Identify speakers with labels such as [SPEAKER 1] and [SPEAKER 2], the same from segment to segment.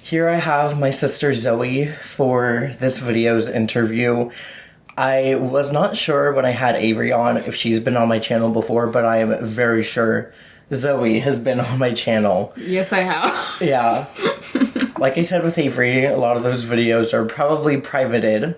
[SPEAKER 1] Here I have my sister Zoe for this video's interview. I was not sure when I had Avery on if she's been on my channel before, but I am very sure Zoe has been on my channel.
[SPEAKER 2] Yes, I have.
[SPEAKER 1] Yeah. Like I said with Avery, a lot of those videos are probably privated,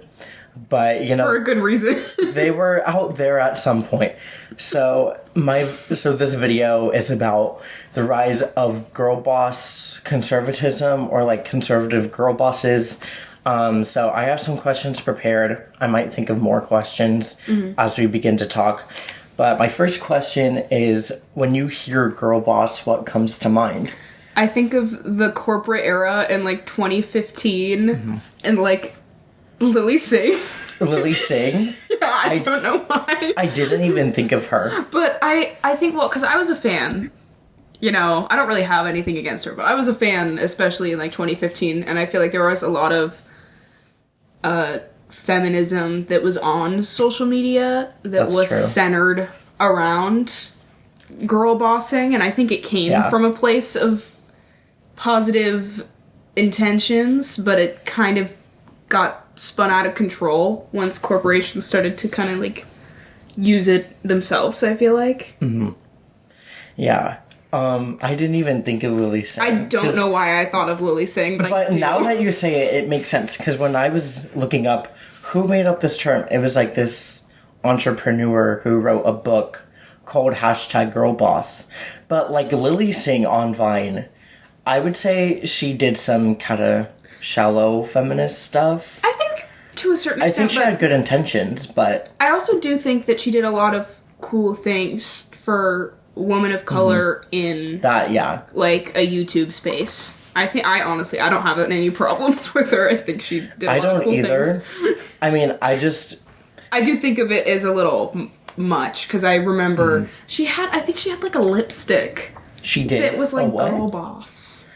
[SPEAKER 1] but you know,
[SPEAKER 2] for a good reason.
[SPEAKER 1] they were out there at some point. So this video is about the rise of girl boss conservatism, or like conservative girl bosses. So I have some questions prepared. I might think of more questions as we begin to talk. But my first question is, when you hear girl boss, what comes to mind?
[SPEAKER 2] I think of the corporate era in like 2015 and like Lily Singh.
[SPEAKER 1] Lily Singh?
[SPEAKER 2] Yeah, I don't know why.
[SPEAKER 1] I didn't even think of her.
[SPEAKER 2] But I think, well, because I was a fan. You know, I don't really have anything against her, but I was a fan, especially in like 2015, and I feel like there was a lot of feminism that was on social media that was centered around girl bossing, and I think it came from a place of positive intentions, but it kind of got spun out of control once corporations started to kind of like use it themselves, I feel like.
[SPEAKER 1] Yeah. I didn't even think of Lily Singh.
[SPEAKER 2] I don't know why I thought of Lily Singh, but I do.
[SPEAKER 1] Now that you say it, it makes sense, because when I was looking up who made up this term, it was like this entrepreneur who wrote a book called #Girlboss. But like Lily Singh on Vine, I would say she did some kind of shallow feminist stuff.
[SPEAKER 2] I think to a certain extent.
[SPEAKER 1] I think she had good intentions, but
[SPEAKER 2] I also do think that she did a lot of cool things for women of color in
[SPEAKER 1] that,
[SPEAKER 2] like a YouTube space. I honestly don't have any problems with her. I think she did a lot of cool things.
[SPEAKER 1] I mean, I
[SPEAKER 2] do think of it as a little much, because I remember I think she had like a lipstick.
[SPEAKER 1] She did.
[SPEAKER 2] It was like Girl Boss.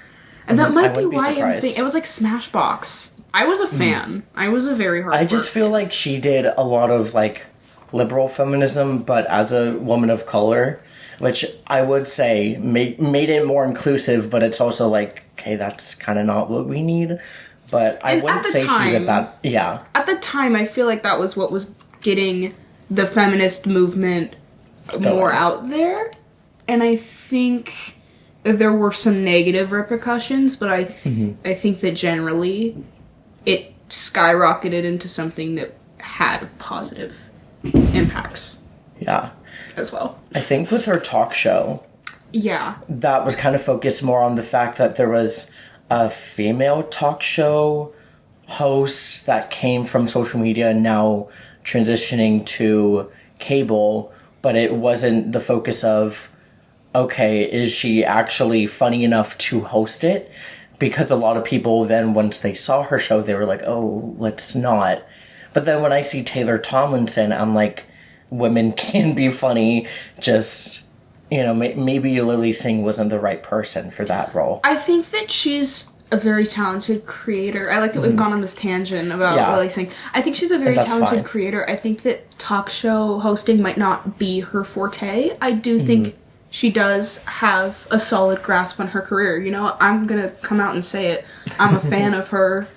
[SPEAKER 2] And that might be why I'm thinking. It was like Smashbox. I was a fan. I was a very hard
[SPEAKER 1] I just feel like she did a lot of like liberal feminism, but as a woman of color, which I would say made it more inclusive, but it's also like, okay, that's kind of not what we need. But I wouldn't say she's a bad... Yeah.
[SPEAKER 2] At the time, I feel like that was what was getting the feminist movement more out there. And I think there were some negative repercussions, but I think that generally it skyrocketed into something that had positive impacts.
[SPEAKER 1] Yeah.
[SPEAKER 2] As well.
[SPEAKER 1] I think with her talk show, that was kind of focused more on the fact that there was a female talk show host that came from social media and now transitioning to cable, but it wasn't the focus of, okay, is she actually funny enough to host it? Because a lot of people then, once they saw her show, they were like, oh, let's not. But then when I see Taylor Tomlinson, I'm like, women can be funny, just, you know, maybe Lily Singh wasn't the right person for that role.
[SPEAKER 2] I think that she's a very talented creator. I like that we've gone on this tangent about Lily Singh. I think she's a very talented creator. I think that talk show hosting might not be her forte. I do think she does have a solid grasp on her career. You know, I'm gonna come out and say it. I'm a fan of her,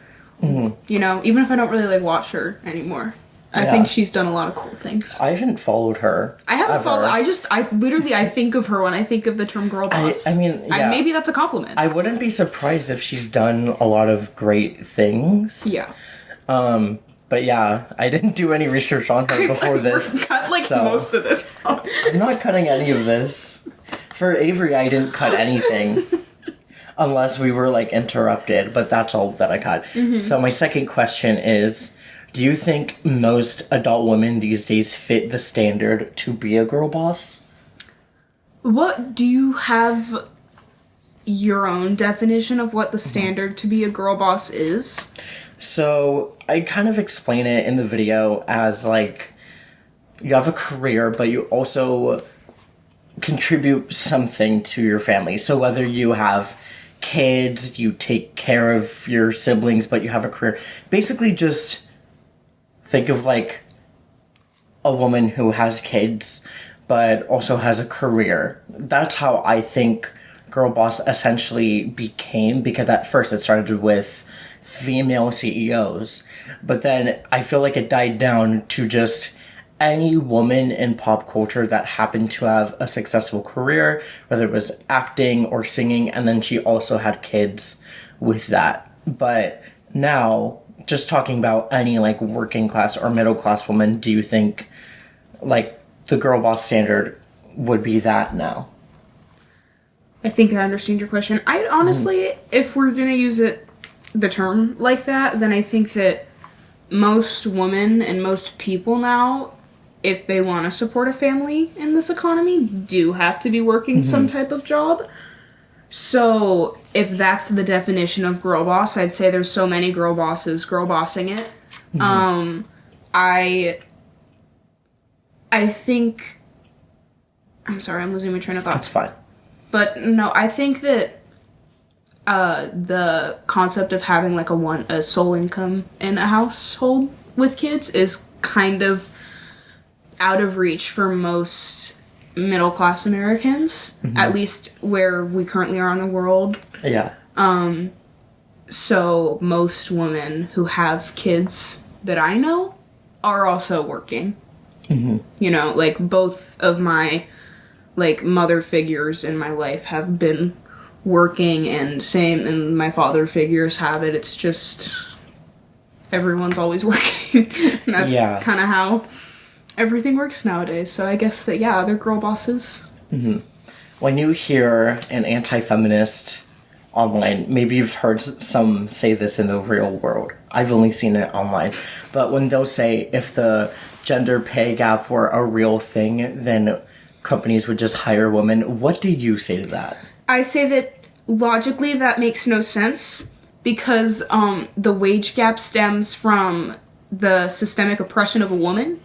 [SPEAKER 2] you know, even if I don't really like watch her anymore. I think she's done a lot of cool things.
[SPEAKER 1] I haven't followed her.
[SPEAKER 2] I haven't followed. I think of her when I think of the term girl boss.
[SPEAKER 1] I mean,
[SPEAKER 2] maybe that's a compliment.
[SPEAKER 1] I wouldn't be surprised if she's done a lot of great things.
[SPEAKER 2] Yeah.
[SPEAKER 1] But yeah, I didn't do any research on her before this.
[SPEAKER 2] Cut most of this out.
[SPEAKER 1] I'm not cutting any of this. For Avery, I didn't cut anything. Unless we were like interrupted, but that's all that I cut. So my second question is, do you think most adult women these days fit the standard to be a girl boss?
[SPEAKER 2] What do you have your own definition of what the standard to be a girl boss is?
[SPEAKER 1] So I kind of explain it in the video as like, you have a career, but you also contribute something to your family. So whether you have kids, you take care of your siblings, but you have a career, basically just think of like a woman who has kids but also has a career. That's how I think Girlboss essentially became, because at first it started with female CEOs, but then I feel like it died down to just any woman in pop culture that happened to have a successful career, whether it was acting or singing, and then she also had kids with that. But now, just talking about any, like, working class or middle class woman, do you think, like, the Girlboss standard would be that now?
[SPEAKER 2] I think I understand your question. I honestly, if we're gonna use the term like that, then I think that most women and most people now, if they want to support a family in this economy, do have to be working some type of job. So if that's the definition of girl boss, I'd say there's so many girl bosses girl bossing it. I think, I'm sorry, I'm losing my train of thought.
[SPEAKER 1] That's fine.
[SPEAKER 2] But no, I think that the concept of having like a sole income in a household with kids is kind of out of reach for most middle class Americans, at least where we currently are in the world.
[SPEAKER 1] Yeah.
[SPEAKER 2] So most women who have kids that I know are also working. You know, like both of my like mother figures in my life have been working, and my father figures have it. It's just everyone's always working. And that's kind of how everything works nowadays. So I guess that, yeah, they're girl bosses.
[SPEAKER 1] When you hear an anti-feminist online, maybe you've heard some say this in the real world. I've only seen it online. But when they'll say if the gender pay gap were a real thing, then companies would just hire women. What do you say to that?
[SPEAKER 2] I say that logically that makes no sense, because the wage gap stems from the systemic oppression of a woman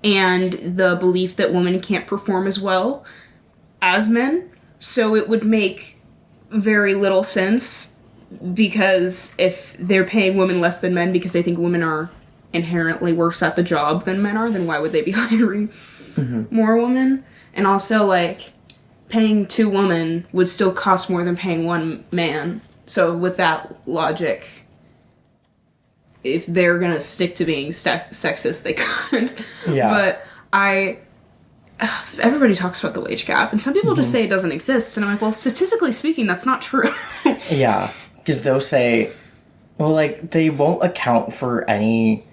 [SPEAKER 2] and the belief that women can't perform as well as men. So it would make very little sense, because if they're paying women less than men because they think women are inherently worse at the job than men are, then why would they be hiring more women? And also, like, paying 2 women would still cost more than paying 1 man. So with that logic, if they're gonna stick to being sexist, they could. Yeah. But everybody talks about the wage gap, and some people just say it doesn't exist, and I'm like, well, statistically speaking, that's not true.
[SPEAKER 1] Yeah, because they'll say, well, like, they won't account for any,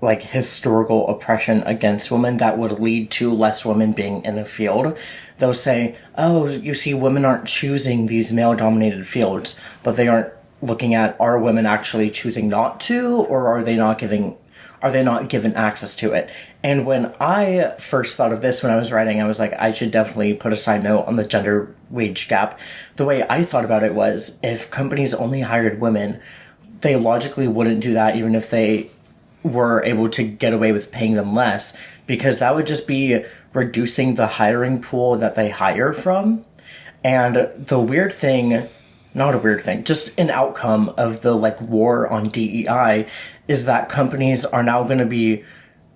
[SPEAKER 1] like, historical oppression against women that would lead to less women being in a field. They'll say, oh, you see, women aren't choosing these male-dominated fields, but they aren't looking at, are women actually choosing not to, or are they not given access to it? And when I first thought of this when I was writing, I was like, I should definitely put a side note on the gender wage gap. The way I thought about it was, if companies only hired women, they logically wouldn't do that even if they were able to get away with paying them less, because that would just be reducing the hiring pool that they hire from. And the weird thing, not a weird thing, just an outcome of the, like, war on DEI is that companies are now going to be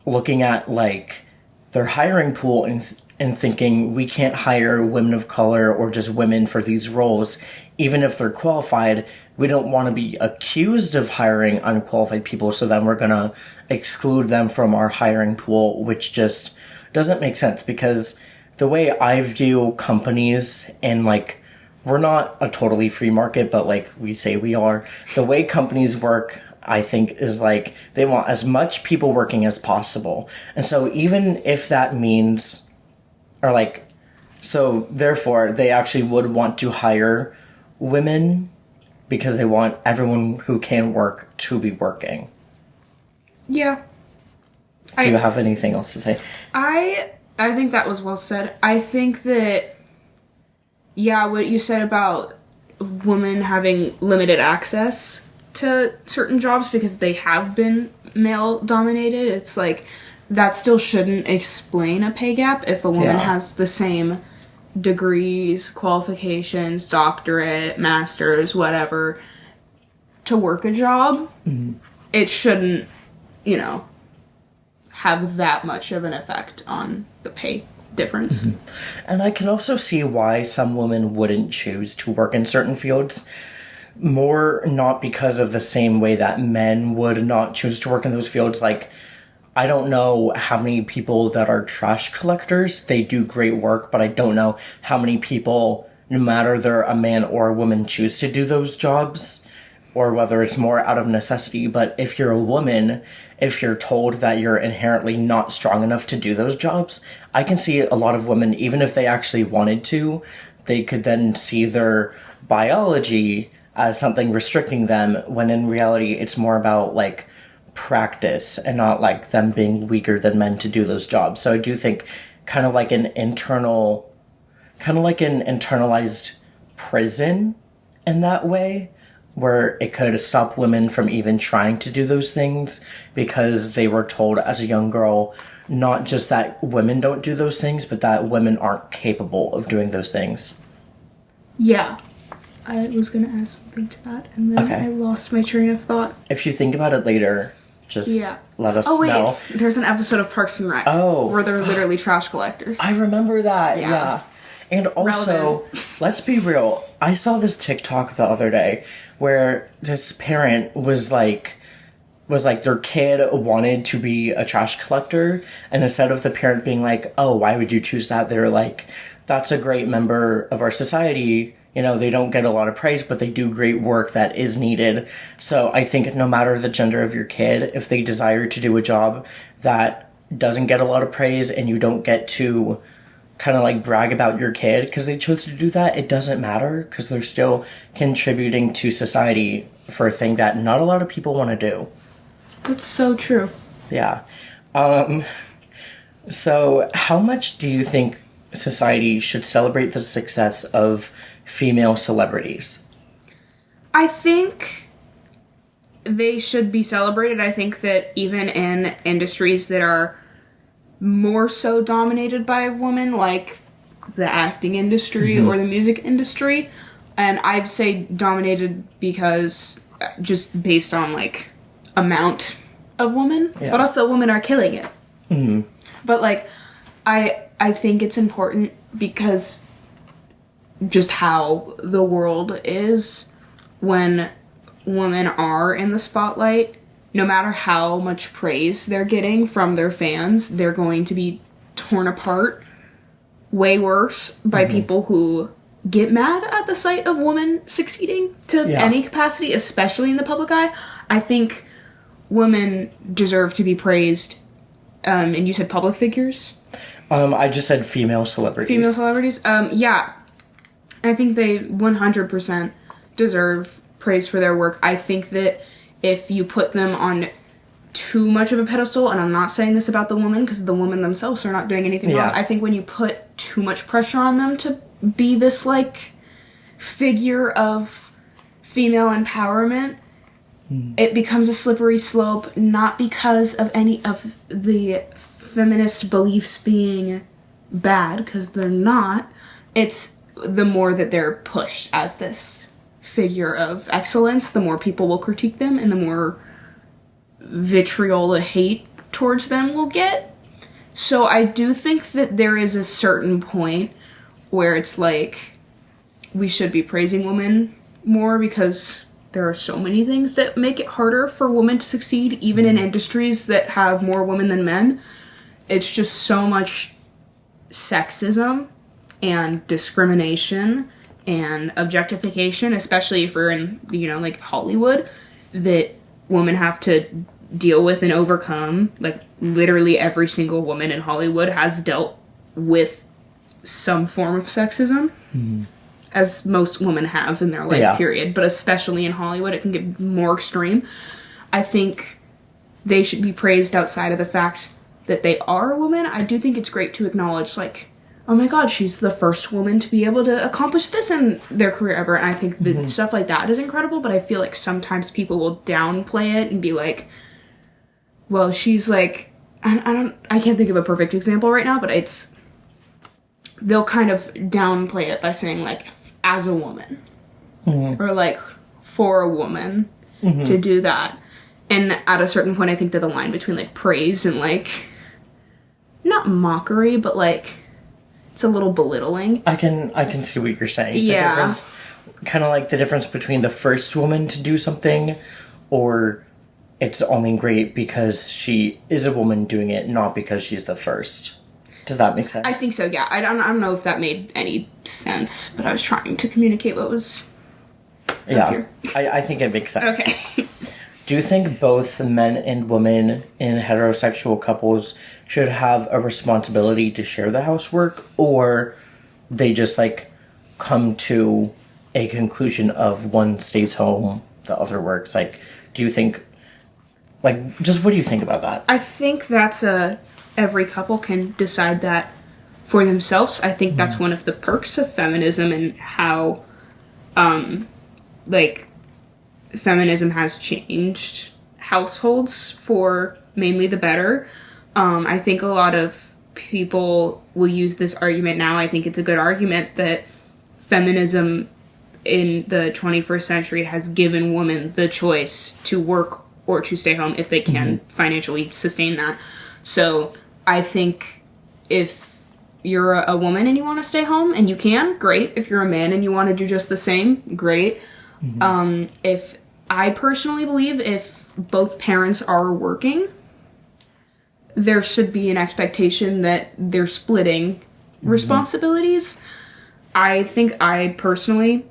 [SPEAKER 1] looking at, like, their hiring pool and thinking, we can't hire women of color or just women for these roles, even if they're qualified. We don't want to be accused of hiring unqualified people, so then we're going to exclude them from our hiring pool, which just doesn't make sense, because the way I view companies, and, like, we're not a totally free market, but, like, we say we are. The way companies work, I think, is, like, they want as much people working as possible. And so even if that means, or, like, so therefore they actually would want to hire women because they want everyone who can work to be working. Yeah. Do you have anything else to say?
[SPEAKER 2] I think that was well said. I think that, yeah, what you said about women having limited access to certain jobs because they have been male-dominated, it's like, that still shouldn't explain a pay gap if a woman has the same degrees, qualifications, doctorate, master's, whatever, to work a job. It shouldn't, have that much of an effect on the pay difference.
[SPEAKER 1] And I can also see why some women wouldn't choose to work in certain fields. More not because of the same way that men would not choose to work in those fields. Like, I don't know how many people that are trash collectors. They do great work, but I don't know how many people, no matter they're a man or a woman, choose to do those jobs, or whether it's more out of necessity. But if you're a woman, if you're told that you're inherently not strong enough to do those jobs, I can see a lot of women, even if they actually wanted to, they could then see their biology as something restricting them, when in reality it's more about, like, practice and not, like, them being weaker than men to do those jobs. So I do think kind of like an internalized prison in that way, where it could stop women from even trying to do those things because they were told as a young girl, not just that women don't do those things, but that women aren't capable of doing those things.
[SPEAKER 2] Yeah. I was going to add something to that, and then I lost my train of thought.
[SPEAKER 1] If you think about it later, just let us know.
[SPEAKER 2] Oh, wait. There's an episode of Parks and Rec. Where they're literally trash collectors.
[SPEAKER 1] I remember that, yeah. And also, let's be real. I saw this TikTok the other day where this parent was like their kid wanted to be a trash collector, and instead of the parent being like, oh, why would you choose that? They're like, that's a great member of our society. You know, they don't get a lot of praise, but they do great work that is needed. So I think no matter the gender of your kid, if they desire to do a job that doesn't get a lot of praise and you don't get to kind of like brag about your kid because they chose to do that, it doesn't matter because they're still contributing to society for a thing that not a lot of people want to do.
[SPEAKER 2] That's so true.
[SPEAKER 1] Yeah. So how much do you think society should celebrate the success of female celebrities?
[SPEAKER 2] I think they should be celebrated. I think that even in industries that are more so dominated by women, like the acting industry or the music industry, and I'd say dominated because just based on, like, amount of women, but also women are killing it. But, like, I think it's important because just how the world is when women are in the spotlight, no matter how much praise they're getting from their fans, they're going to be torn apart way worse by people who get mad at the sight of women succeeding to any capacity, especially in the public eye. I think women deserve to be praised. And you said public figures?
[SPEAKER 1] I just said female celebrities.
[SPEAKER 2] Female celebrities? Yeah. I think they 100% deserve praise for their work. I think that if you put them on too much of a pedestal, and I'm not saying this about the women, because the women themselves are not doing anything wrong. I think when you put too much pressure on them to be this, like, figure of female empowerment, it becomes a slippery slope, not because of any of the feminist beliefs being bad, because they're not. It's the more that they're pushed as this figure of excellence, the more people will critique them, and the more vitriol and hate towards them will get. So I do think that there is a certain point where it's like, we should be praising women more, because there are so many things that make it harder for women to succeed, even in industries that have more women than men. It's just so much sexism and discrimination and objectification, especially if we're in, you know, like Hollywood, that women have to deal with and overcome. Like, literally every single woman in Hollywood has dealt with some form of sexism, as most women have in their life, period. But especially in Hollywood, it can get more extreme. I think they should be praised outside of the fact that they are a woman. I do think it's great to acknowledge, like, oh my god, she's the first woman to be able to accomplish this in their career ever. And I think that stuff like that is incredible, but I feel like sometimes people will downplay it and be like, well, she's like, I can't think of a perfect example right now, but they'll kind of downplay it by saying, like, as a woman, or like, for a woman to do that. And at a certain point, I think that the line between, like, praise and, like, not mockery, but, like, it's a little belittling.
[SPEAKER 1] I can see what you're saying.
[SPEAKER 2] Yeah.
[SPEAKER 1] Kind of like the difference between the first woman to do something, or it's only great because she is a woman doing it, not because she's the first. Does that make sense?
[SPEAKER 2] I think so, yeah. I don't know if that made any sense, but I was trying to communicate what was
[SPEAKER 1] here. I think it makes sense.
[SPEAKER 2] Okay.
[SPEAKER 1] Do you think both men and women in heterosexual couples should have a responsibility to share the housework, or they just, like, come to a conclusion of one stays home, the other works? Like, do you think, like, just what do you think about that?
[SPEAKER 2] I think that's every couple can decide that for themselves. I think that's one of the perks of feminism and how, like, feminism has changed households for mainly the better. I think a lot of people will use this argument now. I think it's a good argument that feminism in the 21st century has given women the choice to work or to stay home if they can financially sustain that. So I think if you're a woman and you want to stay home and you can, great. If you're a man and you want to do just the same, great. If I personally believe if both parents are working, there should be an expectation that they're splitting responsibilities. I think I personally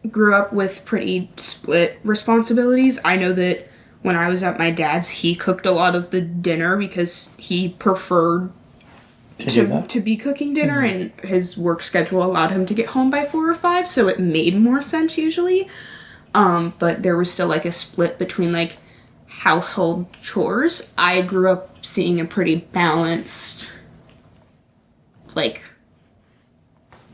[SPEAKER 2] grew up with pretty split responsibilities. I know that when I was at my dad's, he cooked a lot of the dinner because he preferred to be cooking dinner, and his work schedule allowed him to get home by 4 or 5, so it made more sense usually. But there was still, like, a split between, like, household chores. I grew up seeing a pretty balanced, like,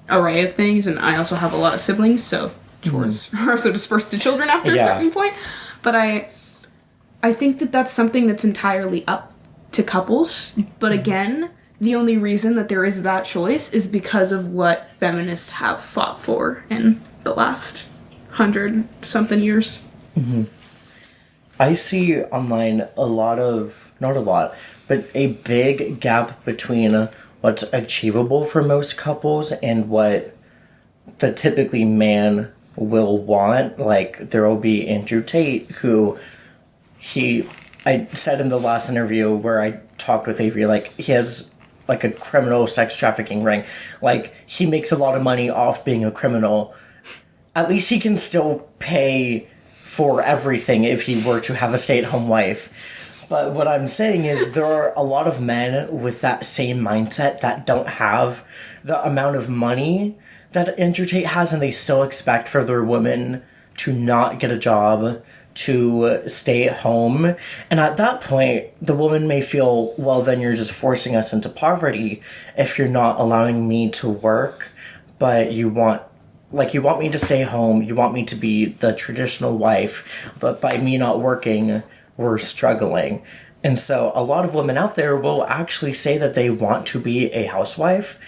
[SPEAKER 2] array of things, and I also have a lot of siblings, so chores are also dispersed to children after a certain point. But I think that that's something that's entirely up to couples. But again, the only reason that there is that choice is because of what feminists have fought for in the last 100-something years.
[SPEAKER 1] I see online not a lot, but a big gap between what's achievable for most couples and what the typically man will want. Like, there will be Andrew Tate, who I said in the last interview where I talked with Avery, like, he has, like, a criminal sex trafficking ring. Like, he makes a lot of money off being a criminal. At least he can still pay for everything if he were to have a stay-at-home wife. But what I'm saying is there are a lot of men with that same mindset that don't have the amount of money that Andrew Tate has, and they still expect for their women to not get a job, to stay at home. And at that point, the woman may feel, well, then you're just forcing us into poverty if you're not allowing me to work, but you want me to stay home, you want me to be the traditional wife, but by me not working, we're struggling. And so a lot of women out there will actually say that they want to be a housewife,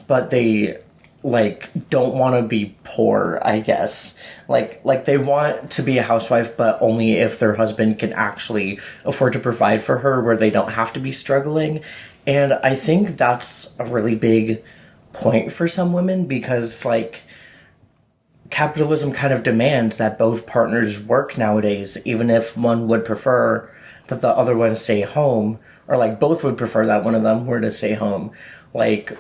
[SPEAKER 1] but they, like, don't want to be poor, I guess. Like they want to be a housewife, but only if their husband can actually afford to provide for her, where they don't have to be struggling. And I think that's a really big point for some women, because, like, capitalism kind of demands that both partners work nowadays, even if one would prefer that the other one stay home, or, like, both would prefer that one of them were to stay home. Like,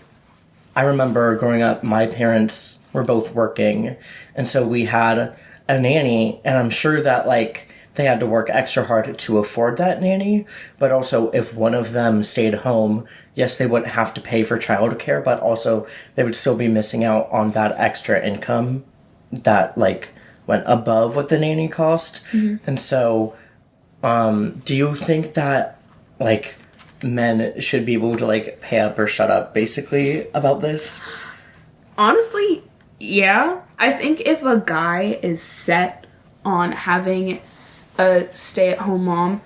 [SPEAKER 1] I remember growing up, my parents were both working, and so we had a nanny, and I'm sure that, like, they had to work extra hard to afford that nanny, but also if one of them stayed home, yes, they wouldn't have to pay for childcare, but also they would still be missing out on that extra income that, like, went above what the nanny cost. And so, do you think that, like, men should be able to, like, pay up or shut up, basically, about this?
[SPEAKER 2] Honestly, yeah. I think if a guy is set on having a stay-at-home mom,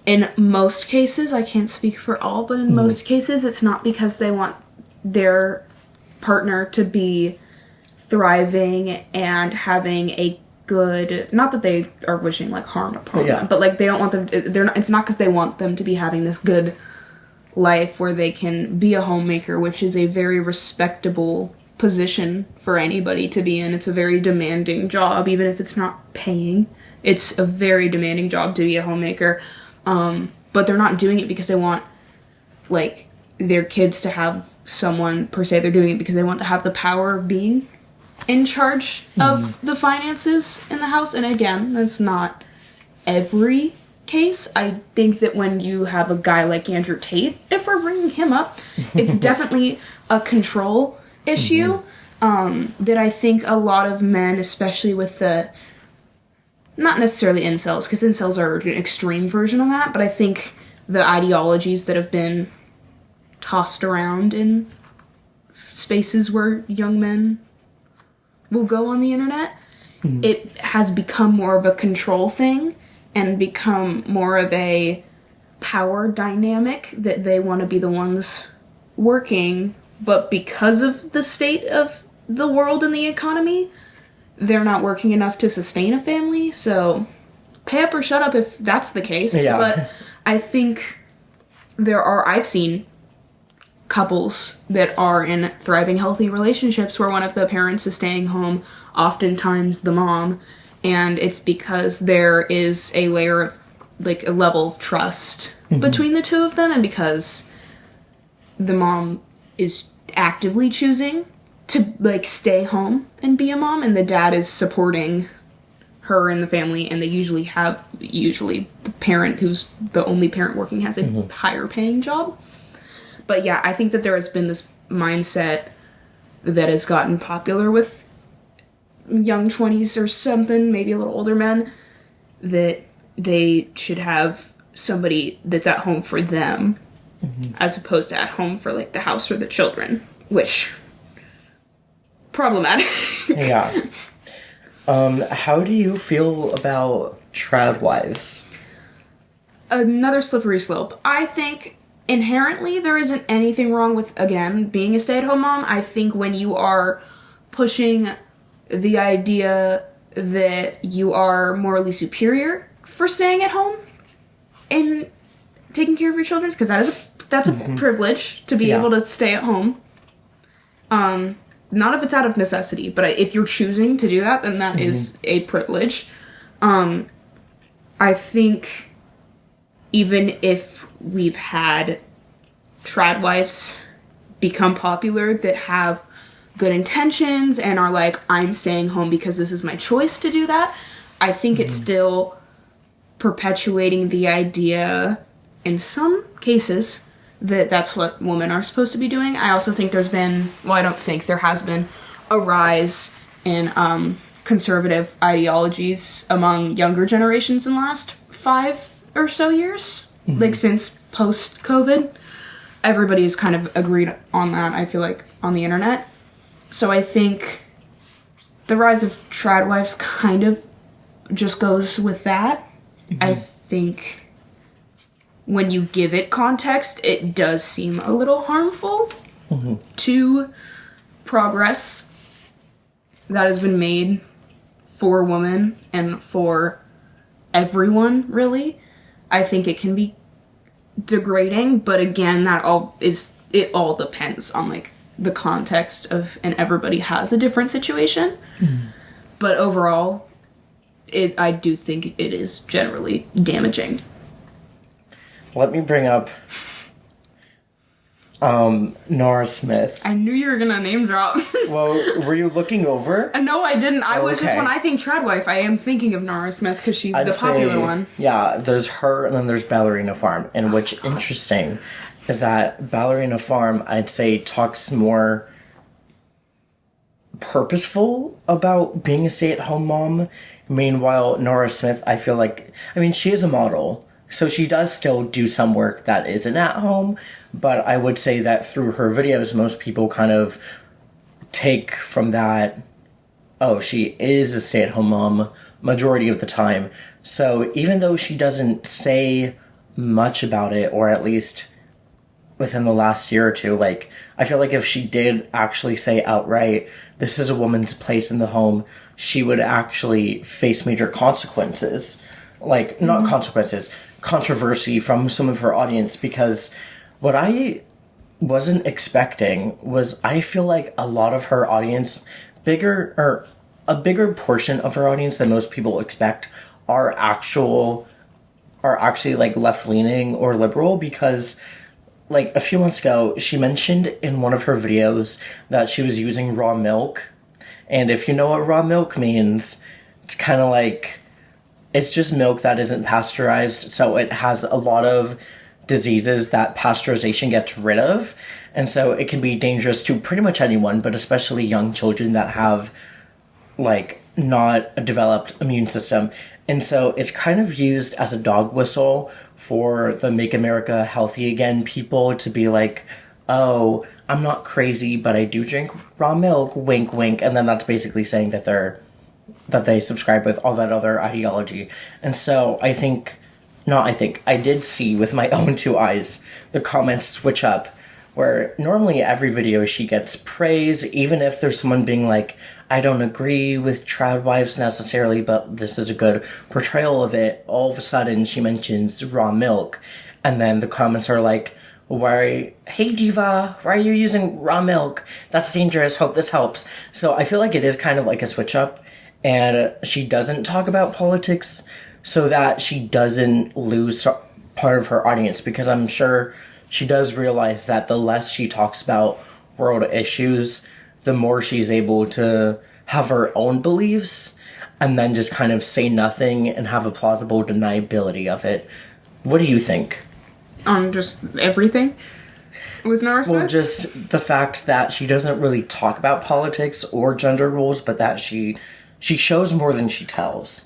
[SPEAKER 2] in most cases, I can't speak for all, but in most cases, it's not because they want their partner to be thriving and having a good, not that they are wishing, like, harm upon them, but, like, they don't want them, it's not because they want them to be having this good life where they can be a homemaker, which is a very respectable position for anybody to be in. It's a very demanding job, even if it's not paying. It's a very demanding job to be a homemaker. But they're not doing it because they want, like, their kids to have someone, per se. They're doing it because they want to have the power of being in charge of the finances in the house. And again, that's not every case. I think that when you have a guy like Andrew Tate, if we're bringing him up, it's definitely a control issue that I think a lot of men, especially with the, not necessarily incels, because incels are an extreme version of that, but I think the ideologies that have been tossed around in spaces where young men will go on the internet, it has become more of a control thing and become more of a power dynamic that they want to be the ones working, but because of the state of the world and the economy, they're not working enough to sustain a family. So pay up or shut up if that's the case. Yeah. But I think I've seen couples that are in thriving, healthy relationships where one of the parents is staying home, oftentimes the mom, and it's because there is a layer of, like, a level of trust between the two of them, and because the mom is actively choosing to, like, stay home and be a mom, and the dad is supporting her and the family, and they usually the parent who's the only parent working has a higher paying job. But yeah, I think that there has been this mindset that has gotten popular with young 20s or something, maybe a little older men, that they should have somebody that's at home for them as opposed to at home for, like, the house or the children, which, problematic.
[SPEAKER 1] Yeah. How do you feel about trad wives?
[SPEAKER 2] Another slippery slope. I think inherently there isn't anything wrong with, again, being a stay-at-home mom. I think when you are pushing the idea that you are morally superior for staying at home and taking care of your children, because that's a privilege to be able to stay at home. Not if it's out of necessity, but if you're choosing to do that, then that is a privilege. I think even if we've had trad wives become popular that have good intentions and are like, I'm staying home because this is my choice to do that, I think it's still perpetuating the idea, in some cases, that that's what women are supposed to be doing. I also think there has been a rise in conservative ideologies among younger generations in the last 5 or so years. Like, since post-COVID. Everybody's kind of agreed on that, I feel like, on the internet. So I think the rise of trad wives kind of just goes with that. I think when you give it context, it does seem a little harmful to progress that has been made for women and for everyone, really. I think it can be degrading, but again, it all depends on, like, the context of, and everybody has a different situation. But overall, I do think it is generally damaging.
[SPEAKER 1] Let me bring up Nora Smith.
[SPEAKER 2] I knew you were gonna name drop.
[SPEAKER 1] Well, were you looking over?
[SPEAKER 2] No, I didn't. I was just, when I think trad wife, I am thinking of Nora Smith because she's the popular one.
[SPEAKER 1] Yeah, there's her and then there's Ballerina Farm. And what's interesting is that Ballerina Farm, I'd say, talks more purposeful about being a stay-at-home mom. Meanwhile, Nora Smith, I feel like, I mean, she is a model. So she does still do some work that isn't at home, but I would say that through her videos, most people kind of take from that, oh, she is a stay-at-home mom majority of the time. So even though she doesn't say much about it, or at least within the last year or two, like, I feel like if she did actually say outright, this is a woman's place in the home, she would actually face major consequences. Like, not consequences, controversy from some of her audience, because What I wasn't expecting was I feel like a lot of her audience, a bigger portion of her audience than most people expect are actually like left-leaning or liberal, because like a few months ago she mentioned in one of her videos that she was using raw milk. And if you know what raw milk means, it's kind of like, it's just milk that isn't pasteurized, so it has a lot of diseases that pasteurization gets rid of. And so it can be dangerous to pretty much anyone, but especially young children that have, like, not a developed immune system. And so it's kind of used as a dog whistle for the Make America Healthy Again people to be like, oh, I'm not crazy, but I do drink raw milk, wink, wink. And then that's basically saying that they subscribe with all that other ideology. And so I did see with my own two eyes the comments switch up, where normally every video she gets praise, even if there's someone being like, I don't agree with trad wives necessarily, but this is a good portrayal of it. All of a sudden she mentions raw milk, and then the comments are like, hey diva, why are you using raw milk? That's dangerous, hope this helps. So I feel like it is kind of like a switch up, and she doesn't talk about politics so that she doesn't lose part of her audience, because I'm sure she does realize that the less she talks about world issues, the more she's able to have her own beliefs and then just kind of say nothing and have a plausible deniability of it. What do you think?
[SPEAKER 2] On just everything with Nora Smith?
[SPEAKER 1] Well, just the fact that she doesn't really talk about politics or gender roles, but that she shows more than she tells.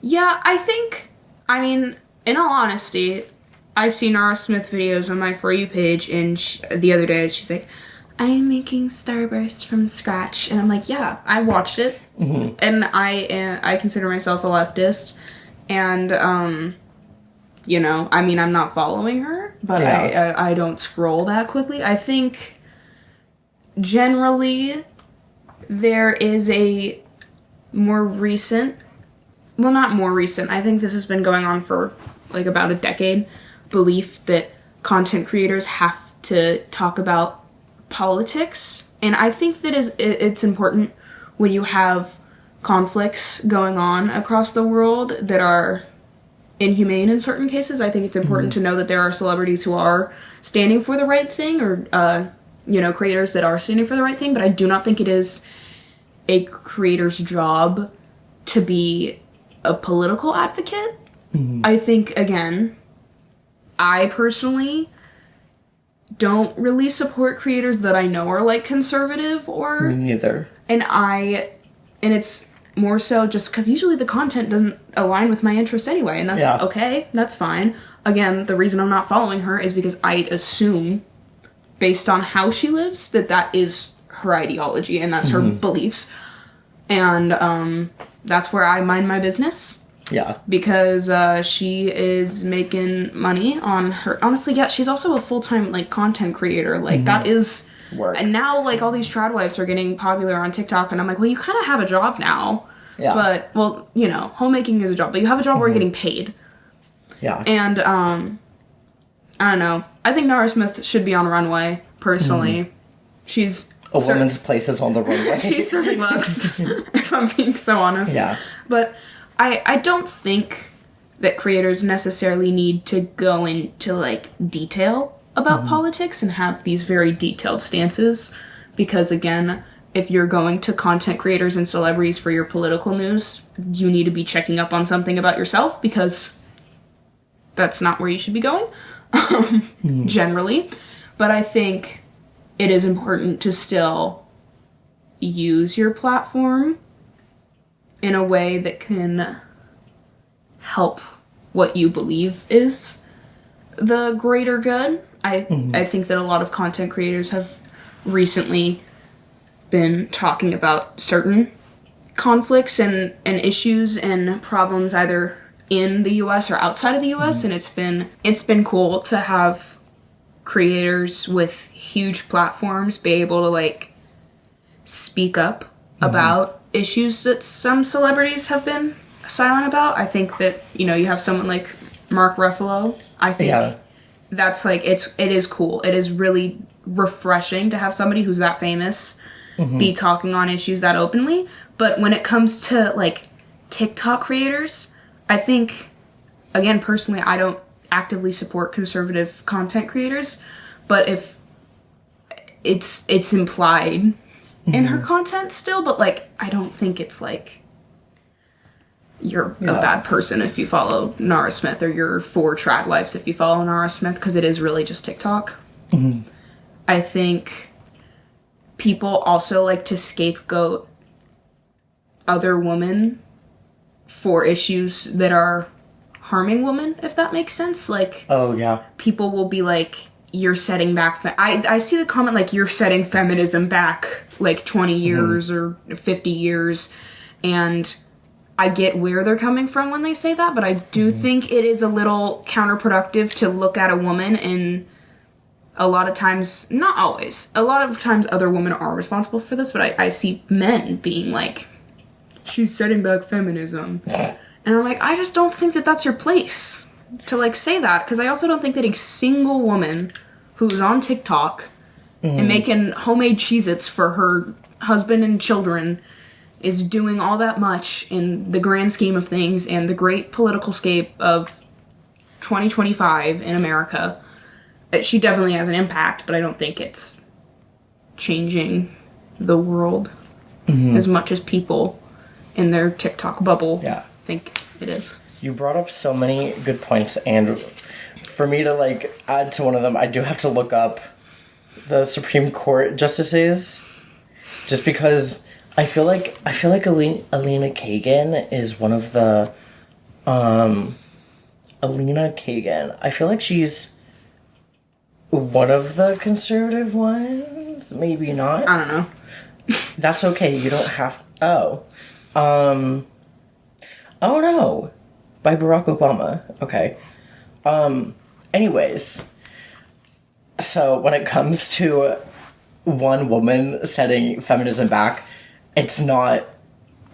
[SPEAKER 2] Yeah, I mean, in all honesty, I've seen Nora Smith videos on my For You page, and the other day she's like, I am making Starburst from scratch. And I'm like, yeah, I watched it. Mm-hmm. And I consider myself a leftist. And, you know, I mean, I'm not following her, but yeah. I don't scroll that quickly. I think generally there is a more recent, well, not more recent, I think this has been going on for like about a decade, belief that content creators have to talk about politics. And I think that it's important when you have conflicts going on across the world that are inhumane in certain cases. I think it's important to know that there are celebrities who are standing for the right thing, or you know, creators that are standing for the right thing, but I do not think it is a creator's job to be a political advocate. I think, again, I personally don't really support creators that I know are like conservative or...
[SPEAKER 1] Me neither.
[SPEAKER 2] And it's more so just because usually the content doesn't align with my interest anyway, and that's okay, that's fine. Again, the reason I'm not following her is because I assume, based on how she lives, that is her ideology and that's her beliefs. And that's where I mind my business.
[SPEAKER 1] Yeah.
[SPEAKER 2] Because she is making money on her... Honestly, yeah, she's also a full-time, like, content creator. Like, that is...
[SPEAKER 1] Work.
[SPEAKER 2] And now, like, all these trad wives are getting popular on TikTok, and I'm like, well, you kind of have a job now. Yeah. But, well, you know, homemaking is a job, but you have a job where you're getting paid.
[SPEAKER 1] Yeah.
[SPEAKER 2] And, I don't know. I think Nora Smith should be on Runway, personally. She's...
[SPEAKER 1] A woman's place is on the runway.
[SPEAKER 2] She's serving looks, if I'm being so honest.
[SPEAKER 1] Yeah.
[SPEAKER 2] But... I don't think that creators necessarily need to go into, like, detail about politics and have these very detailed stances. Because, again, if you're going to content creators and celebrities for your political news, you need to be checking up on something about yourself, because that's not where you should be going, generally. But I think it is important to still use your platform in a way that can help what you believe is the greater good. I think that a lot of content creators have recently been talking about certain conflicts and issues and problems either in the US or outside of the US, and it's been cool to have creators with huge platforms be able to, like, speak up about issues that some celebrities have been silent about. I think that, you know, you have someone like Mark Ruffalo. I think that's like, it is cool. It is really refreshing to have somebody who's that famous be talking on issues that openly. But when it comes to, like, TikTok creators, I think, again, personally, I don't actively support conservative content creators, but if it's implied in her content still, but, like, I don't think it's, like, you're a bad person if you follow Nara Smith, or you're for trad lives if you follow Nara Smith, because it is really just TikTok. I think people also like to scapegoat other women for issues that are harming women, if that makes sense. Like, people will be like, you're setting back... I see the comment, like, you're setting feminism back, like, 20 years or 50 years, and I get where they're coming from when they say that, but I do think it is a little counterproductive to look at a woman, and a lot of times, not always, a lot of times other women are responsible for this, but I see men being like, she's setting back feminism. And I'm like, I just don't think that that's your place to, like, say that, because I also don't think that a single woman who's on TikTok and making homemade Cheez-Its for her husband and children is doing all that much in the grand scheme of things and the great political scape of 2025 in America. She definitely has an impact, but I don't think it's changing the world as much as people in their TikTok bubble think it is.
[SPEAKER 1] You brought up so many good points, and for me to, like, add to one of them, I do have to look up the Supreme Court justices, just because I feel like Alina Kagan is one of the Alina Kagan. I feel like she's one of the conservative ones. Maybe not.
[SPEAKER 2] I don't know.
[SPEAKER 1] That's okay. You don't have. Oh no, by Barack Obama. Okay. Anyways, so when it comes to one woman setting feminism back, it's not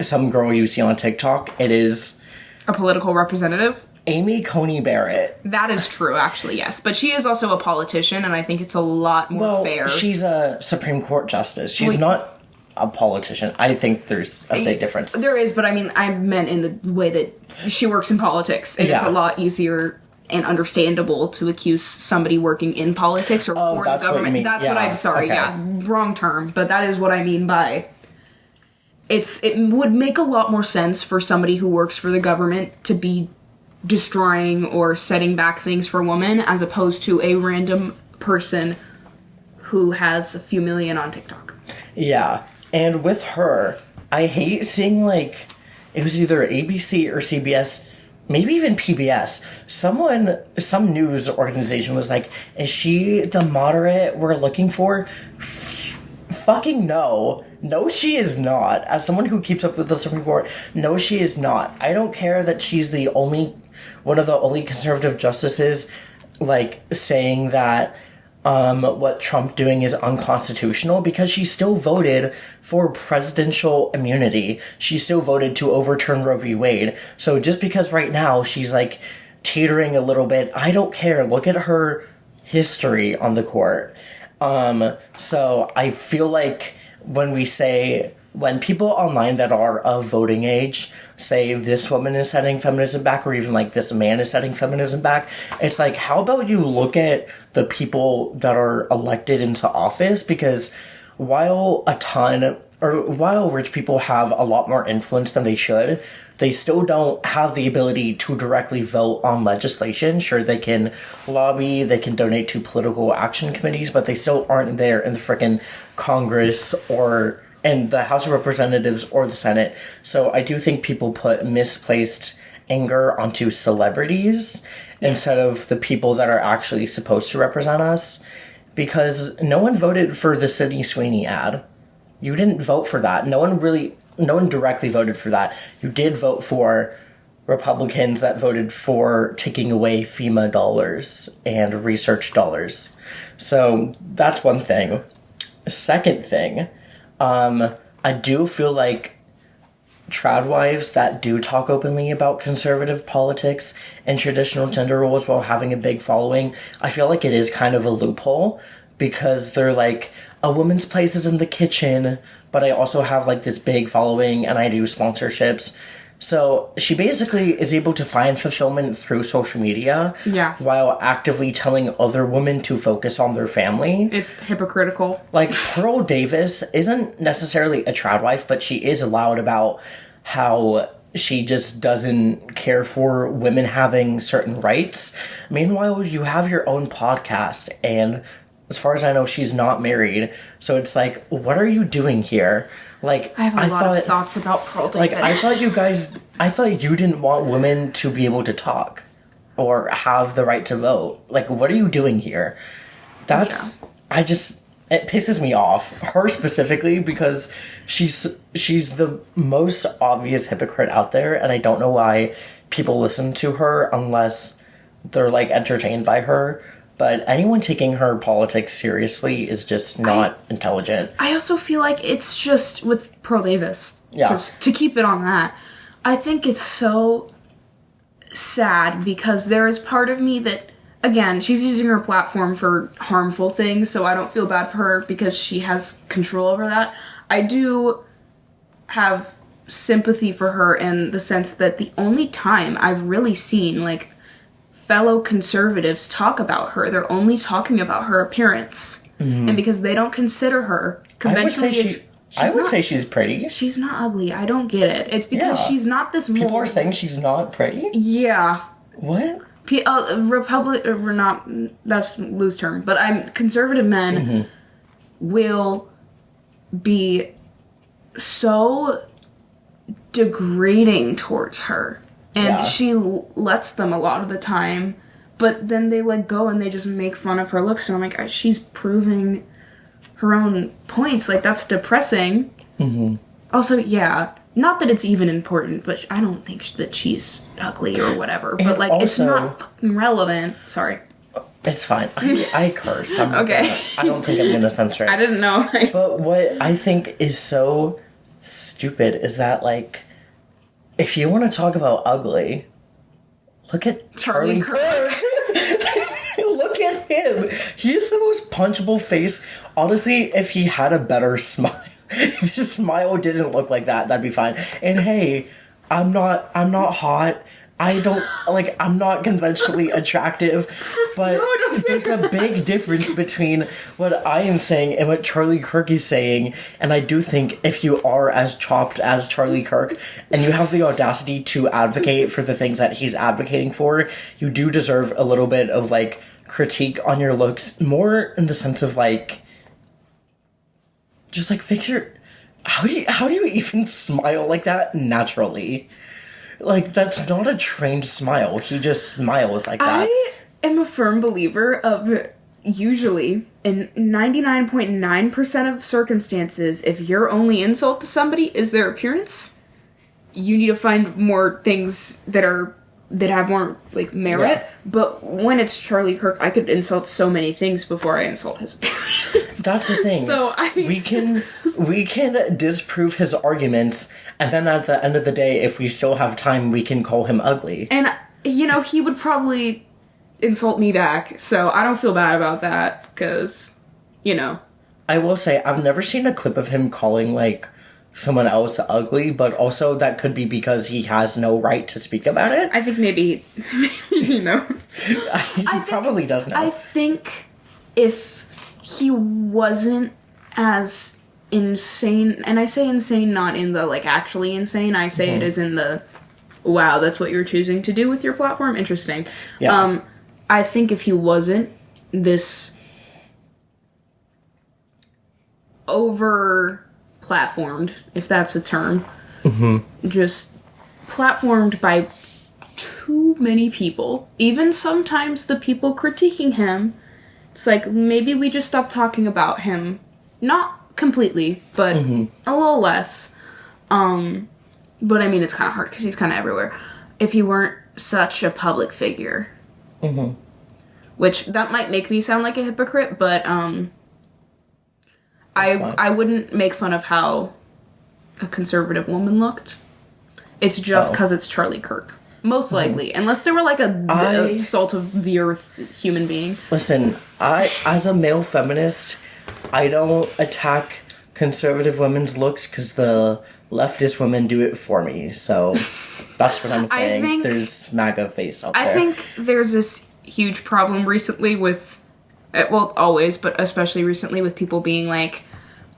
[SPEAKER 1] some girl you see on TikTok. It is
[SPEAKER 2] a political representative.
[SPEAKER 1] Amy Coney Barrett.
[SPEAKER 2] That is true, actually, yes. But she is also a politician, and I think it's a lot more fair.
[SPEAKER 1] She's a Supreme Court justice. She's not a politician. I think there's a big difference.
[SPEAKER 2] There is, but I mean, I meant in the way that she works in politics, and it's a lot easier and understandable to accuse somebody working in politics or for the government. That's what I'm sorry, wrong term, but that is what I mean by it would make a lot more sense for somebody who works for the government to be destroying or setting back things for women as opposed to a random person who has a few million on TikTok.
[SPEAKER 1] Yeah, and with her, I hate seeing, like, it was either ABC or CBS, maybe even PBS. Some news organization was like, is she the moderate we're looking for? Fucking no. No, she is not. As someone who keeps up with the Supreme Court, no, she is not. I don't care that she's one of the only conservative justices, like, saying that what Trump doing is unconstitutional, because she still voted for presidential immunity. She still voted to overturn Roe v. Wade. So just because right now she's, like, teetering a little bit, I don't care. Look at her history on the court. So I feel like when people online that are of voting age say this woman is setting feminism back, or even like this man is setting feminism back, it's like, how about you look at the people that are elected into office? Because while rich people have a lot more influence than they should, they still don't have the ability to directly vote on legislation. Sure, they can lobby, they can donate to political action committees, but they still aren't there in the frickin' Congress or in the House of Representatives or the Senate. So I do think people put misplaced anger onto celebrities instead of the people that are actually supposed to represent us. Because no one voted for the Sydney Sweeney ad. You didn't vote for that. No one directly voted for that. You did vote for Republicans that voted for taking away FEMA dollars and research dollars. So that's one thing. Second thing, I do feel like trad wives that do talk openly about conservative politics and traditional gender roles while having a big following, I feel like it is kind of a loophole because they're like, a woman's place is in the kitchen, but I also have like this big following and I do sponsorships. So she basically is able to find fulfillment through social media while actively telling other women to focus on their family.
[SPEAKER 2] It's hypocritical.
[SPEAKER 1] Like, Pearl Davis isn't necessarily a trad wife, but she is loud about how she just doesn't care for women having certain rights. Meanwhile, you have your own podcast, and as far as I know, she's not married. So it's like, what are you doing here? Like,
[SPEAKER 2] I have a lot of thoughts about Pearl Davis.
[SPEAKER 1] Like, I thought you didn't want women to be able to talk or have the right to vote. Like, what are you doing here? It pisses me off. Her specifically, because she's the most obvious hypocrite out there, and I don't know why people listen to her unless they're, like, entertained by her. But anyone taking her politics seriously is just not intelligent.
[SPEAKER 2] I also feel like it's just with Pearl Davis. Yeah. To keep it on that. I think it's so sad because there is part of me that, again, she's using her platform for harmful things, so I don't feel bad for her because she has control over that. I do have sympathy for her in the sense that the only time I've really seen, like, fellow conservatives talk about her, they're only talking about her appearance. Mm-hmm. And because they don't consider her conventionally...
[SPEAKER 1] I would say she's pretty.
[SPEAKER 2] She's not ugly. I don't get it. It's because she's not this mold.
[SPEAKER 1] People are saying she's not pretty?
[SPEAKER 2] Yeah.
[SPEAKER 1] What?
[SPEAKER 2] That's loose term, but conservative men will be so degrading towards her. And she lets them a lot of the time, but then they like go and they just make fun of her looks, and I'm like, she's proving her own points. Like, that's depressing. Mm-hmm. Also, not that it's even important, but I don't think that she's ugly or whatever. But like, also, it's not fucking relevant. Sorry.
[SPEAKER 1] It's fine. I curse. Okay. I don't think I'm gonna censor it.
[SPEAKER 2] I didn't know.
[SPEAKER 1] But what I think is so stupid is that, like, if you want to talk about ugly, look at Charlie Kirk. Look at him. He has the most punchable face. Honestly, if he had a better smile, if his smile didn't look like that, that'd be fine. And hey, I'm not hot. I'm not conventionally attractive, but there's a big difference between what I am saying and what Charlie Kirk is saying, and I do think if you are as chopped as Charlie Kirk, and you have the audacity to advocate for the things that he's advocating for, you do deserve a little bit of, like, critique on your looks, more in the sense of, like, just, like, fix your... How do you even smile like that naturally? Like, that's not a trained smile. He just smiles like that.
[SPEAKER 2] I am a firm believer of, usually, in 99.9% of circumstances, if your only insult to somebody is their appearance, you need to find more things that have more, like, merit. Yeah. But when it's Charlie Kirk, I could insult so many things before I insult his appearance.
[SPEAKER 1] That's the thing. So we can disprove his arguments, and then at the end of the day, if we still have time, we can call him ugly.
[SPEAKER 2] And, he would probably insult me back, so I don't feel bad about that, because,
[SPEAKER 1] I will say, I've never seen a clip of him calling, like, someone else ugly, but also that could be because he has no right to speak about it.
[SPEAKER 2] I think maybe he knows.
[SPEAKER 1] He probably does know.
[SPEAKER 2] I think if he wasn't as insane, and I say insane not in the, like, actually insane, I say it as in the, wow, that's what you're choosing to do with your platform? Interesting. Yeah. I think if he wasn't this over-platformed, if that's a term, just platformed by too many people, even sometimes the people critiquing him, it's like, maybe we just stop talking about him. Not completely, but a little less. But I mean, it's kind of hard because he's kind of everywhere. If he weren't such a public figure. Which, that might make me sound like a hypocrite, but I wouldn't make fun of how a conservative woman looked. It's just because it's Charlie Kirk. Most likely. Unless they were like a salt of the earth human being.
[SPEAKER 1] Listen, as a male feminist, I don't attack conservative women's looks because the leftist women do it for me. So that's what I'm saying. There's MAGA face out there.
[SPEAKER 2] I think there's this huge problem recently with, well, always, but especially recently with people being like,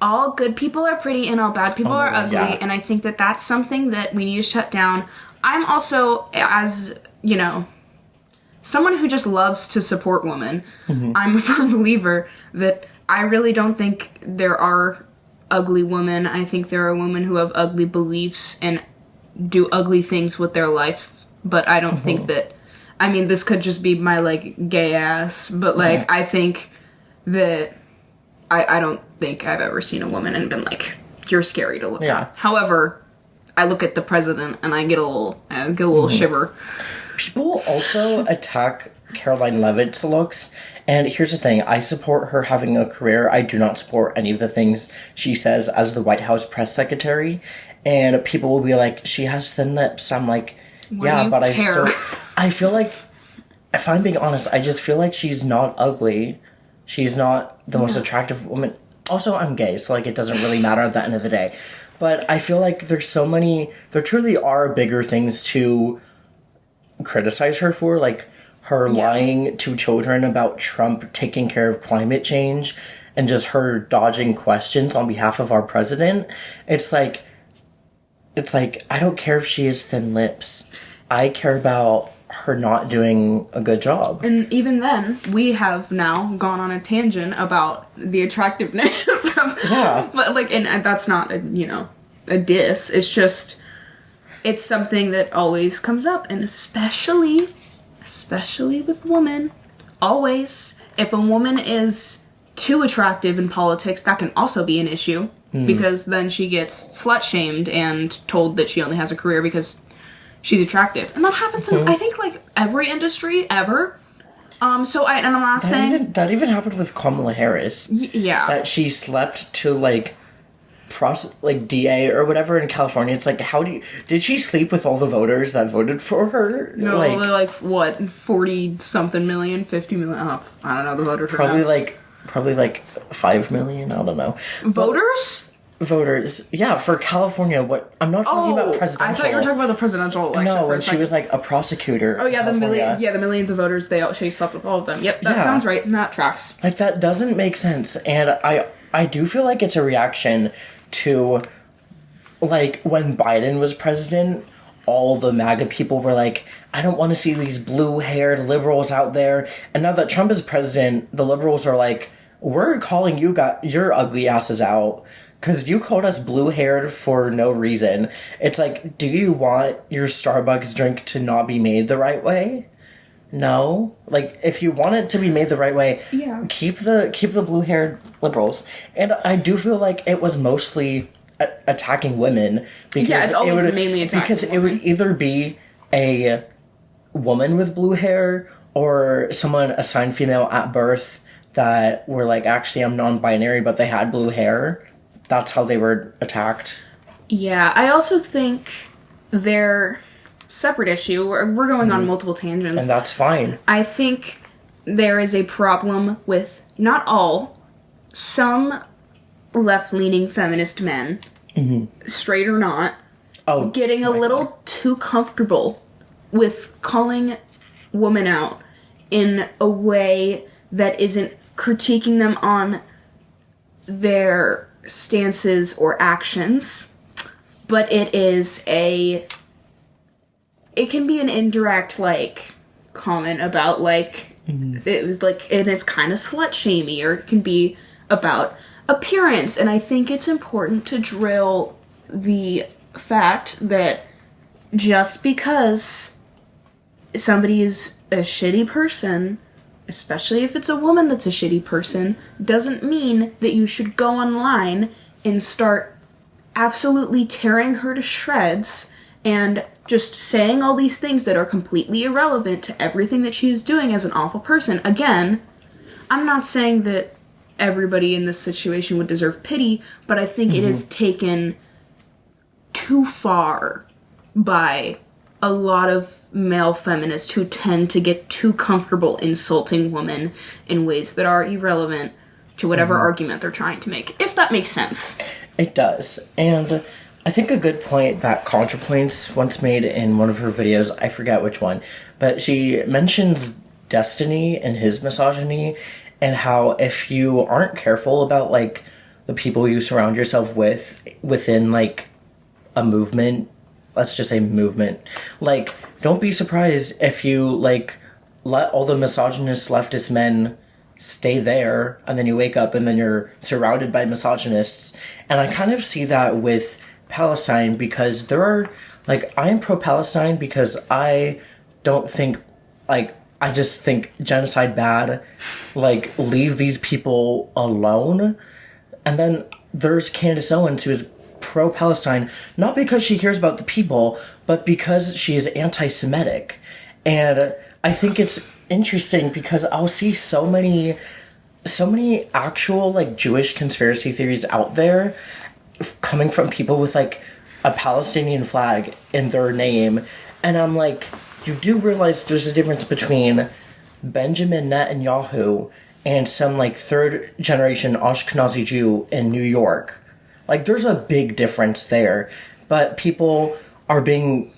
[SPEAKER 2] all good people are pretty and all bad people are ugly. Yeah. And I think that that's something that we need to shut down. I'm also, as, you know, someone who just loves to support women, I'm a firm believer that I really don't think there are ugly women. I think there are women who have ugly beliefs and do ugly things with their life, but I don't think that, I mean, this could just be my, like, gay ass, but, like, I think that, I don't think I've ever seen a woman and been like, you're scary to look at. However, I look at the president and I get a little shiver.
[SPEAKER 1] People also attack Caroline Leavitt's looks, and here's the thing: I support her having a career. I do not support any of the things she says as the White House press secretary. And people will be like, "She has thin lips." I'm like, "Yeah, but I feel like, if I'm being honest, I just feel like she's not ugly. She's not the most attractive woman. Also, I'm gay, so like it doesn't really matter at the end of the day." But I feel like there truly are bigger things to criticize her for, like her lying to children about Trump taking care of climate change and just her dodging questions on behalf of our president. It's like, I don't care if she has thin lips. I care about her not doing a good job.
[SPEAKER 2] And even then, we have now gone on a tangent about the attractiveness of... Yeah. But, like, and that's not, a diss. It's just... It's something that always comes up. And especially with women, always. If a woman is too attractive in politics, that can also be an issue. Because then she gets slut-shamed and told that she only has a career because... she's attractive. And that happens in, I think, like, every industry ever. I'm not saying...
[SPEAKER 1] That even happened with Kamala Harris.
[SPEAKER 2] Yeah.
[SPEAKER 1] That she slept to, like, DA or whatever in California. It's like, did she sleep with all the voters that voted for her?
[SPEAKER 2] No, like what, 40-something million, 50 million? I don't know, the voter turnout.
[SPEAKER 1] Probably like 5 million, I don't know.
[SPEAKER 2] Voters?
[SPEAKER 1] Voters, yeah, for California. What I'm not talking about presidential.
[SPEAKER 2] I thought you were talking about the presidential election.
[SPEAKER 1] No, when she was like a prosecutor.
[SPEAKER 2] Oh yeah, the millions of voters. She slept with all of them. Yep, that sounds right, and that tracks.
[SPEAKER 1] Like that doesn't make sense, and I do feel like it's a reaction to, like, when Biden was president. All the MAGA people were like, I don't want to see these blue-haired liberals out there. And now that Trump is president, the liberals are like, we're calling your ugly asses out. Because you called us blue-haired for no reason. It's like, do you want your Starbucks drink to not be made the right way? No. Like, if you want it to be made the right way, keep the blue-haired liberals. And I do feel like it was mostly attacking women. Because
[SPEAKER 2] it's always mainly attacking
[SPEAKER 1] because women. It would either be a woman with blue hair or someone assigned female at birth that were like, actually, I'm non-binary, but they had blue hair. That's how they were attacked.
[SPEAKER 2] Yeah, I also think they're separate issue. We're going on multiple tangents.
[SPEAKER 1] And that's fine.
[SPEAKER 2] I think there is a problem with, not all, some left-leaning feminist men, straight or not, getting a little too comfortable with calling women out in a way that isn't critiquing them on their stances or actions, but it can be an indirect, like, comment about, like, it was like, and it's kind of slut-shamey, or it can be about appearance, and I think it's important to drill the fact that just because somebody is a shitty person, especially if it's a woman that's a shitty person, doesn't mean that you should go online and start absolutely tearing her to shreds and just saying all these things that are completely irrelevant to everything that she is doing as an awful person. Again, I'm not saying that everybody in this situation would deserve pity, but I think it is taken too far by a lot of male feminists who tend to get too comfortable insulting women in ways that are irrelevant to whatever argument they're trying to make, if that makes sense.
[SPEAKER 1] It does. And I think a good point that ContraPoints once made in one of her videos, I forget which one, but she mentions Destiny and his misogyny, and how if you aren't careful about, like, the people you surround yourself with within, like, a movement, let's just say movement, like, don't be surprised if you, like, let all the misogynist leftist men stay there, and then you wake up and then you're surrounded by misogynists. And I kind of see that with Palestine, because there are, like, I am pro-Palestine because I don't think, like, I just think genocide bad, like, leave these people alone. And then there's Candace Owens, who is pro-Palestine, not because she cares about the people, but because she is anti-Semitic. And I think it's interesting because I'll see so many actual, like, Jewish conspiracy theories out there coming from people with, like, a Palestinian flag in their name, and I'm like, you do realize there's a difference between Benjamin Netanyahu and some, like, third generation Ashkenazi Jew in New York. Like, there's a big difference there, but people have been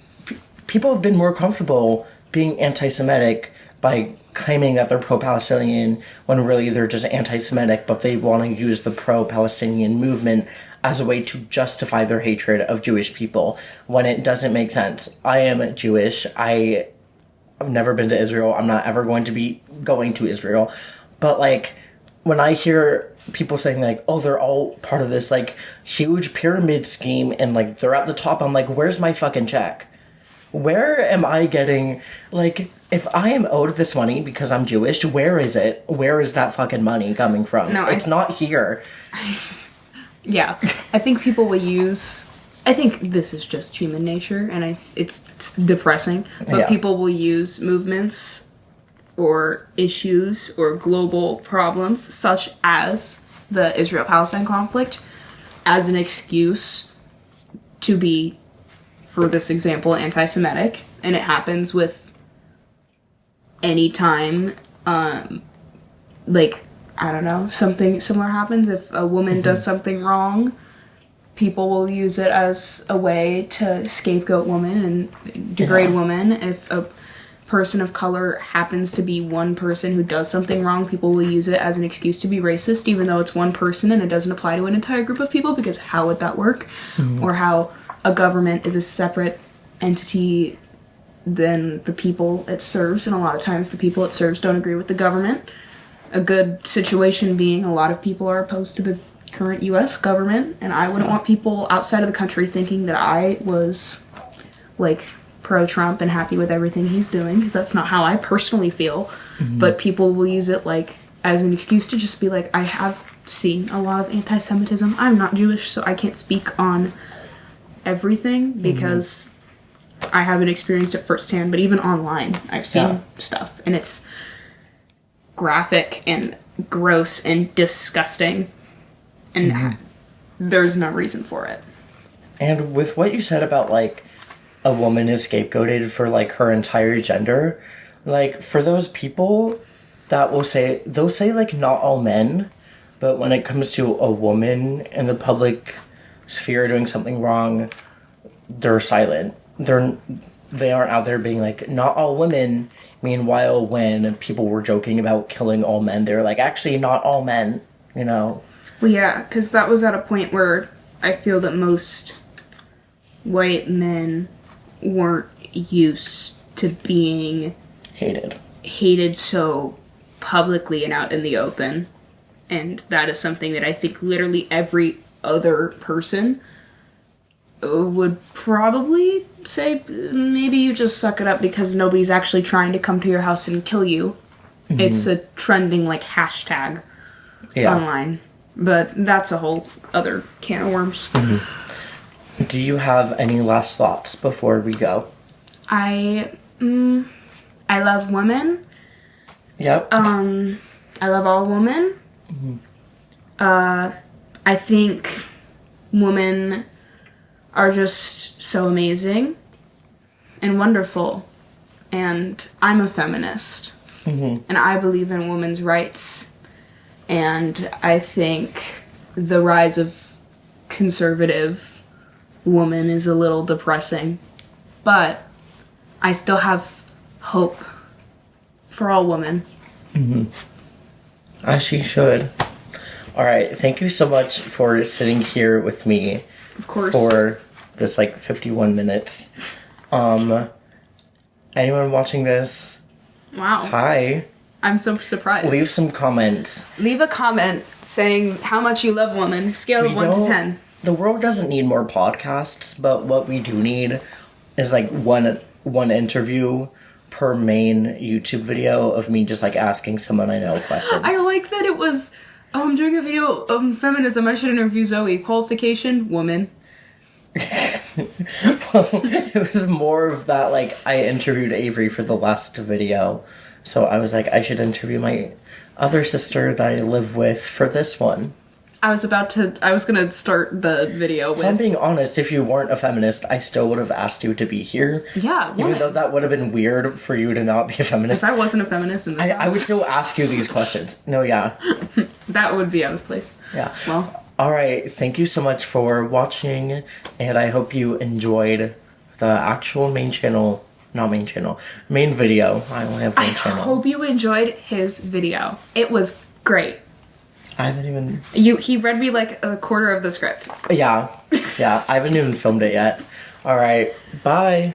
[SPEAKER 1] more comfortable being anti-Semitic by claiming that they're pro-Palestinian when really they're just anti-Semitic, but they want to use the pro-Palestinian movement as a way to justify their hatred of Jewish people when it doesn't make sense. I am Jewish. I've never been to Israel. I'm not ever going to be going to Israel. But, like, when I hear people saying, like, oh, they're all part of this, like, huge pyramid scheme and, like, they're at the top, I'm like, where's my fucking check? Where am I getting, like, if I am owed this money because I'm Jewish, where is it? Where is that fucking money coming from? No, it's not here.
[SPEAKER 2] Yeah, I think people will use, I think this is just human nature, and it's depressing, but people will use movements or issues or global problems, such as the Israel-Palestine conflict, as an excuse to be, for this example, anti-Semitic, and it happens with any time, like, I don't know, something similar happens. If a woman does something wrong, people will use it as a way to scapegoat women and degrade women. If a person of color happens to be one person who does something wrong, people will use it as an excuse to be racist, even though it's one person and it doesn't apply to an entire group of people, because how would that work? Or how a government is a separate entity than the people it serves, and a lot of times the people it serves don't agree with the government. A good situation being a lot of people are opposed to the current U.S. government, and I wouldn't want people outside of the country thinking that I was, like, pro-Trump and happy with everything he's doing, because that's not how I personally feel. But people will use it, like, as an excuse to just be like, I have seen a lot of anti-Semitism. I'm not Jewish, so I can't speak on everything because I haven't experienced it firsthand, but even online I've seen stuff, and it's graphic and gross and disgusting, and there's no reason for it.
[SPEAKER 1] And with what you said about, like, a woman is scapegoated for, like, her entire gender, like, for those people that will say, they'll say, like, not all men, but when it comes to a woman in the public sphere doing something wrong, they're silent. They aren't out there being like, not all women. Meanwhile, when people were joking about killing all men, they were like, actually, not all men, you know?
[SPEAKER 2] Well, yeah, because that was at a point where I feel that most white men weren't used to being hated so publicly and out in the open. And that is something that I think literally every other person would probably say, maybe you just suck it up because nobody's actually trying to come to your house and kill you. It's a trending, like, hashtag online. But that's a whole other can of worms.
[SPEAKER 1] Do you have any last thoughts before we go?
[SPEAKER 2] I love women.
[SPEAKER 1] Yep.
[SPEAKER 2] I love all women. I think women are just so amazing, and wonderful. And I'm a feminist. Mm-hmm. And I believe in women's rights. And I think the rise of conservative woman is a little depressing. But I still have hope for all women.
[SPEAKER 1] Mm-hmm. As she should. All right, thank you so much for sitting here with me.
[SPEAKER 2] Of course.
[SPEAKER 1] For this, 51 minutes. Anyone watching this?
[SPEAKER 2] Wow.
[SPEAKER 1] Hi.
[SPEAKER 2] I'm so surprised.
[SPEAKER 1] Leave some comments.
[SPEAKER 2] Leave a comment saying how much you love women. Scale of 1 to 10.
[SPEAKER 1] The world doesn't need more podcasts, but what we do need is one interview per main YouTube video of me just asking someone I know questions.
[SPEAKER 2] I like that it was, I'm doing a video on feminism, I should interview Zoe. Qualification, woman.
[SPEAKER 1] Well, it was more of that, I interviewed Avery for the last video, so I was I should interview my other sister that I live with for this one.
[SPEAKER 2] I was gonna start the video with...
[SPEAKER 1] If I'm being honest, if you weren't a feminist, I still would have asked you to be here.
[SPEAKER 2] Yeah, woman.
[SPEAKER 1] Even though that would have been weird for you to not be a feminist.
[SPEAKER 2] If I wasn't a feminist in this house.
[SPEAKER 1] I would still ask you these questions. No, yeah.
[SPEAKER 2] That would be out of place.
[SPEAKER 1] Yeah.
[SPEAKER 2] Well...
[SPEAKER 1] Alright, thank you so much for watching, and I hope you enjoyed the actual main video. I only have one channel. I hope
[SPEAKER 2] you enjoyed his video. It was great.
[SPEAKER 1] I haven't even...
[SPEAKER 2] He read me a quarter of the script.
[SPEAKER 1] Yeah, I haven't even filmed it yet. Alright, bye.